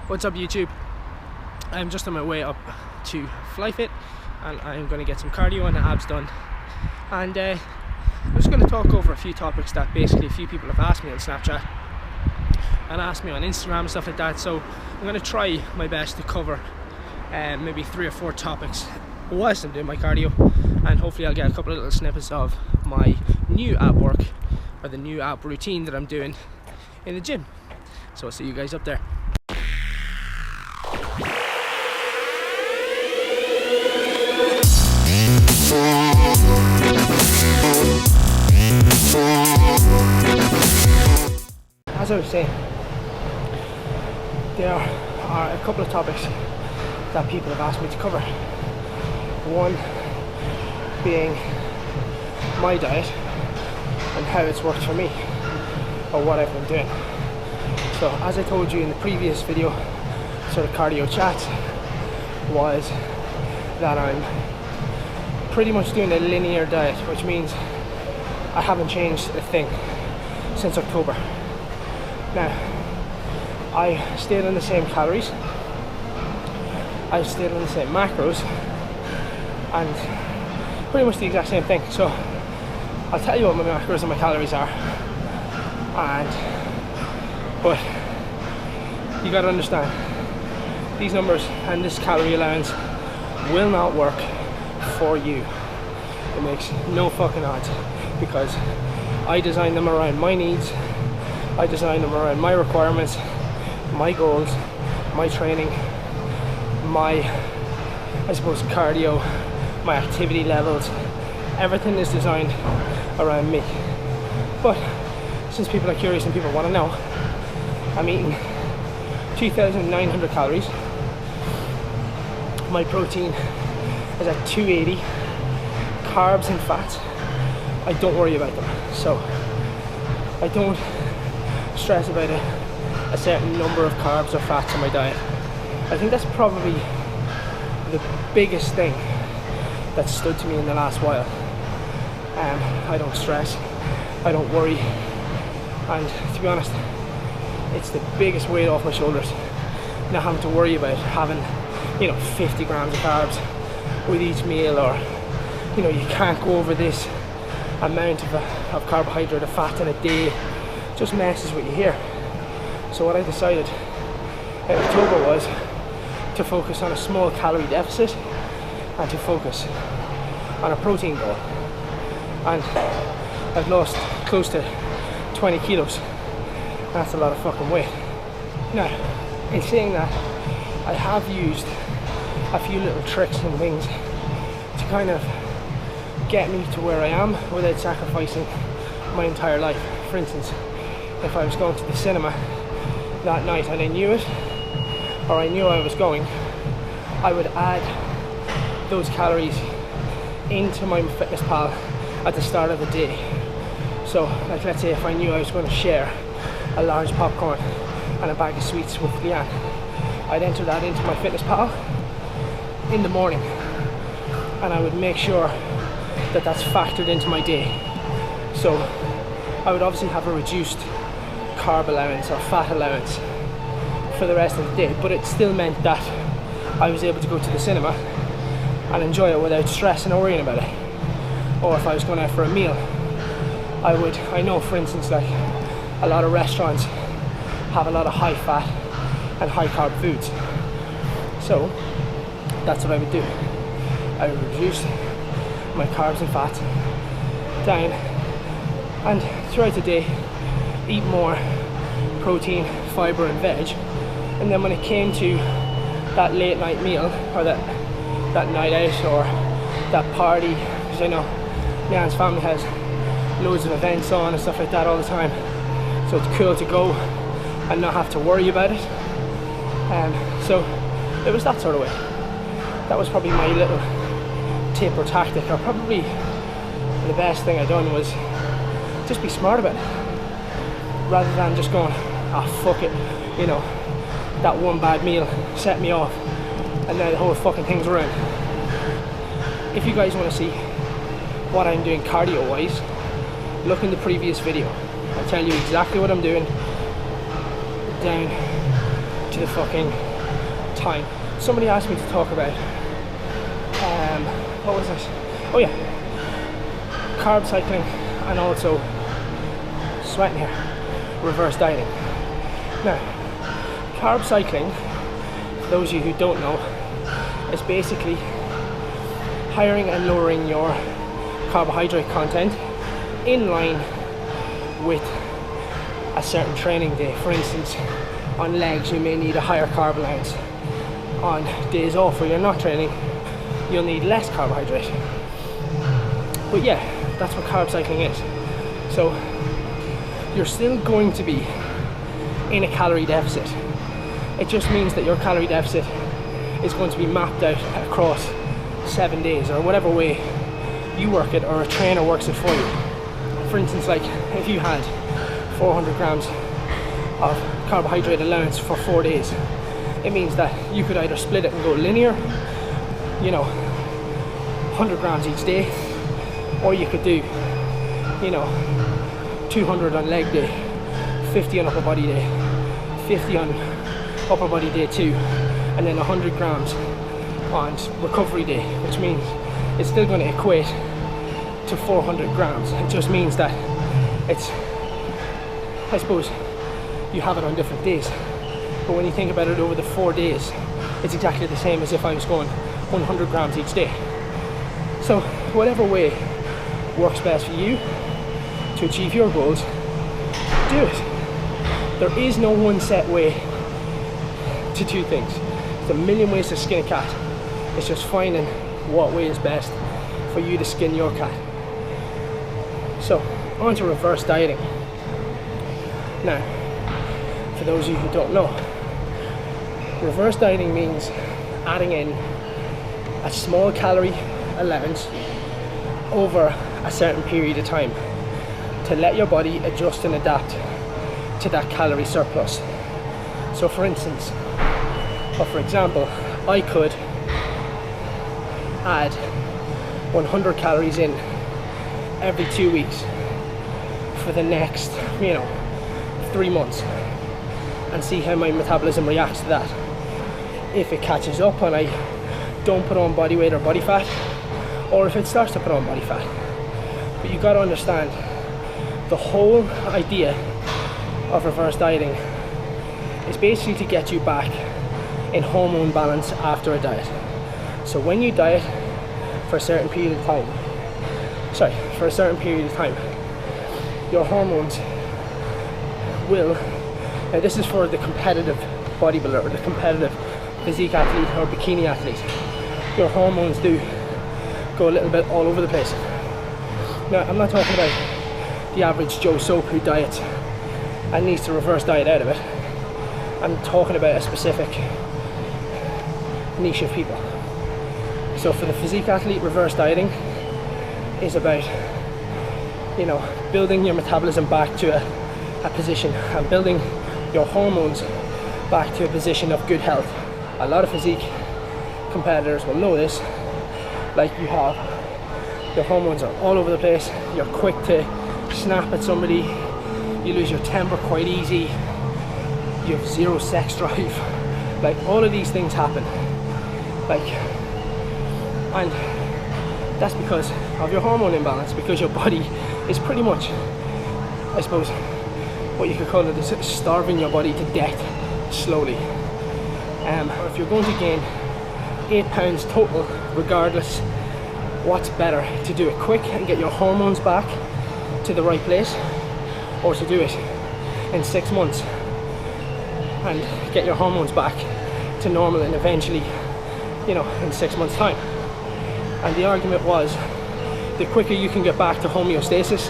What's up YouTube? I'm just on my way up to FlyFit and I'm going to get some cardio and abs done, and I'm just going to talk over a few topics that basically a few people have asked me on Snapchat and asked me on Instagram and stuff like that. So I'm going to try my best to cover maybe 3 or 4 topics whilst I'm doing my cardio, and hopefully I'll get a couple of little snippets of my new ab work or the new ab routine that I'm doing in the gym. So I'll see you guys up there. As I was saying, there are a couple of topics that people have asked me to cover. One being my diet and how it's worked for me, or what I've been doing. So as I told you in the previous video, sort of cardio chat, was that I'm pretty much doing a linear diet, which means I haven't changed a thing since October. Now, I stayed on the same calories, I stayed on the same macros, and pretty much the exact same thing. So I'll tell you what my macros and my calories are, but you gotta understand, these numbers and this calorie allowance will not work for you. It makes no fucking odds, because I designed them around my needs, I designed them around my requirements, my goals, my training, my, I suppose, cardio, my activity levels. Everything is designed around me. But since people are curious and people want to know, I'm eating 2,900 calories. My protein is at 280. Carbs and fats, I don't worry about them. So I don't stress about a certain number of carbs or fats in my diet. I think that's probably the biggest thing that stood to me in the last while. I don't stress, I don't worry, and to be honest, it's the biggest weight off my shoulders, not having to worry about having 50 grams of carbs with each meal, or you can't go over this amount of carbohydrate or fat in a day. Just messes with you here. So what I decided in October was to focus on a small calorie deficit and to focus on a protein goal, and I've lost close to 20 kilos. That's a lot of fucking weight. Now, in saying that, I have used a few little tricks and things to kind of get me to where I am without sacrificing my entire life. For instance, if I was going to the cinema that night and I knew it, or I knew I was going, I would add those calories into my MyFitnessPal at the start of the day. So, like, let's say if I knew I was going to share a large popcorn and a bag of sweets with Leanne, I'd enter that into my MyFitnessPal in the morning, and I would make sure that that's factored into my day. So I would obviously have a reduced carb allowance or fat allowance for the rest of the day, but it still meant that I was able to go to the cinema and enjoy it without stressing or worrying about it. Or if I was going out for a meal, I know, for instance, like, a lot of restaurants have a lot of high fat and high carb foods, so that's what I would do. I would reduce my carbs and fats down, and throughout the day eat more protein, fiber and veg, and then when it came to that late night meal, or that night out, or that party, because I know Leanne's family has loads of events on and stuff like that all the time, so it's cool to go and not have to worry about it. So it was that sort of way. That was probably my little tip or tactic, or probably the best thing I done was just be smart about it, rather than just going, fuck it, that one bad meal set me off and now the whole fucking thing's ruined. If you guys want to see what I'm doing cardio wise, look in the previous video. I'll tell you exactly what I'm doing down to the fucking time. Somebody asked me to talk about, what was it? Oh yeah, carb cycling and also sweating here, reverse dieting. Now, carb cycling, for those of you who don't know, is basically hiring and lowering your carbohydrate content in line with a certain training day. For instance, on legs you may need a higher carb allowance. On days off where you're not training, you'll need less carbohydrate. But yeah, that's what carb cycling is. So you're still going to be in a calorie deficit. It just means that your calorie deficit is going to be mapped out across 7 days, or whatever way you work it, or a trainer works it for you. For instance, like if you had 400 grams of carbohydrate allowance for 4 days, it means that you could either split it and go linear, 100 grams each day, or you could do 200 on leg day, 50 on upper body day, 50 on upper body day 2, and then 100 grams on recovery day, which means it's still going to equate to 400 grams. It just means that it's, I suppose, you have it on different days. But when you think about it over the 4 days, it's exactly the same as if I was going 100 grams each day. So whatever way works best for you to achieve your goals, do it. There is no one set way to do things. There's a million ways to skin a cat. It's just finding what way is best for you to skin your cat. So, on to reverse dieting. Now, for those of you who don't know, reverse dieting means adding in a small calorie allowance over a certain period of time to let your body adjust and adapt to that calorie surplus. So for instance, or for example, I could add 100 calories in every 2 weeks for the next 3 months and see how my metabolism reacts to that. If it catches up and I don't put on body weight or body fat, or if it starts to put on body fat. But you got to understand, the whole idea of reverse dieting is basically to get you back in hormone balance after a diet. So when you diet for a certain period of time, your hormones will, now this is for the competitive bodybuilder or the competitive physique athlete or bikini athlete, your hormones do go a little bit all over the place. Now, I'm not talking about the average Joe Soap who diets and needs to reverse diet out of it. I'm talking about a specific niche of people. So for the physique athlete, reverse dieting is about, building your metabolism back to a position and building your hormones back to a position of good health. A lot of physique competitors will know this. Like, you have your hormones are all over the place, you're quick to snap at somebody, you lose your temper quite easy, you have zero sex drive, like all of these things happen, and that's because of your hormone imbalance, because your body is pretty much, I suppose, what you could call it, is starving your body to death slowly. Or if you're going to gain 8 pounds total, regardless, what's better, to do it quick and get your hormones back to the right place, or to do it in 6 months and get your hormones back to normal and eventually, in 6 months time? And the argument was, the quicker you can get back to homeostasis,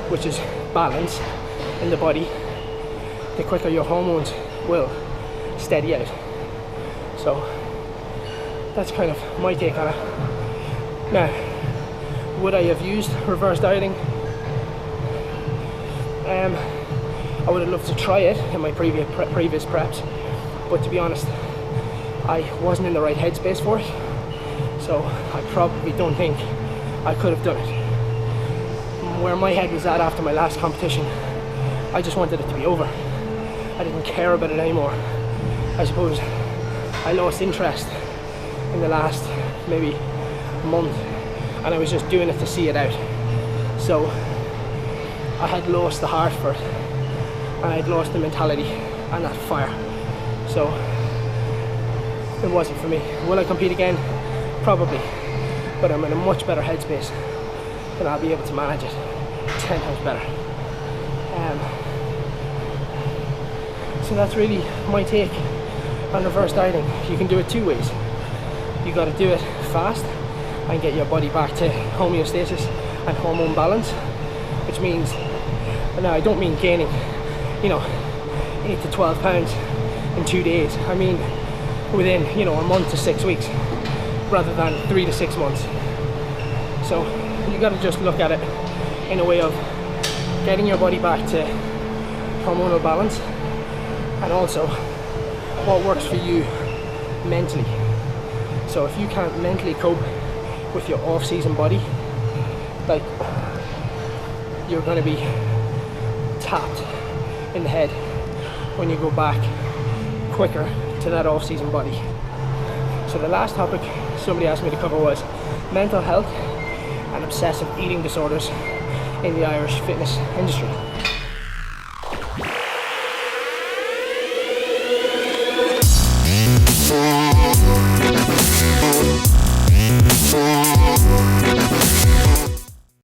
which is balance in the body, the quicker your hormones will steady out. So that's kind of my take on it. Now, would I have used reverse dieting? I would have loved to try it in my previous preps, but to be honest, I wasn't in the right headspace for it, so I probably don't think I could have done it. Where my head was at after my last competition, I just wanted it to be over. I didn't care about it anymore. I suppose I lost interest in the last maybe month, and I was just doing it to see it out. So I had lost the heart for it, and I had lost the mentality and that fire. So it wasn't for me. Will I compete again? Probably, but I'm in a much better headspace and I'll be able to manage it 10 times better. So that's really my take on reverse dieting. You can do it two ways. You got to do it fast and get your body back to homeostasis and hormone balance, which means, now I don't mean gaining, 8 to 12 pounds in 2 days. I mean within, a month to 6 weeks, rather than 3 to 6 months. So you got to just look at it in a way of getting your body back to hormonal balance, and also what works for you mentally. So if you can't mentally cope with your off-season body, like, you're going to be tapped in the head when you go back quicker to that off-season body. So the last topic somebody asked me to cover was mental health and obsessive eating disorders in the Irish fitness industry.